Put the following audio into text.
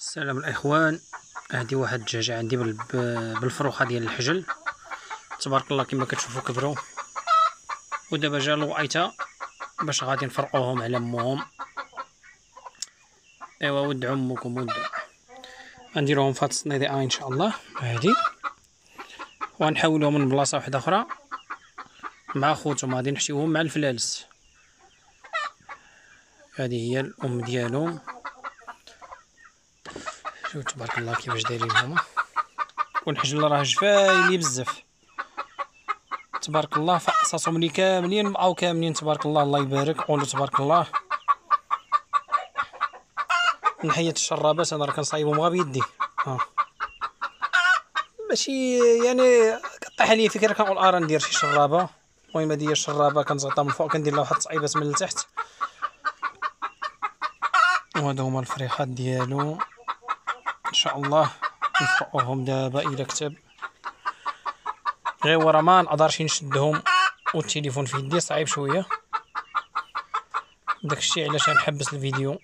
السلام الاخوان. هادي واحد الدجاجه عندي بالفروخه ديال الحجل، تبارك الله كما كتشوفوا كبروا، ودابا جا الوقيته باش غادي نفرقوهم على امهم. ايوا ودعوا امكم ودعوا. غنديروهم في هاد الصنيديقه ان شاء الله هادي، وغنحولوهم من بلاصه واحده اخرى مع خوتهم، غادي نحشيوهم مع الفلالس. هذه هي الام ديالهم، شوف تبارك الله كيفاش دايرين هما. والحجل راه جفايلي بزاف تبارك الله، فقصاتهم لي كاملين بقاو كاملين تبارك الله. الله يبارك، قولوا تبارك الله. نحية الشرابات انا راه كنصايبهم غير بيدي، ماشي يعني كطيح عليا فكره كنقول راه ندير شي شرابه. المهم هادي هي الشرابه، كنزغطها من فوق، كندير لها واحد التصعيبات من التحت. وهادو هما الفريخات ديالو ان شاء الله نفرقوهم دابا الى كتب. غير ورا ما نقدرش نشدهم والتليفون في يدي صعيب شويه، داكشي علاش غنحبس الفيديو.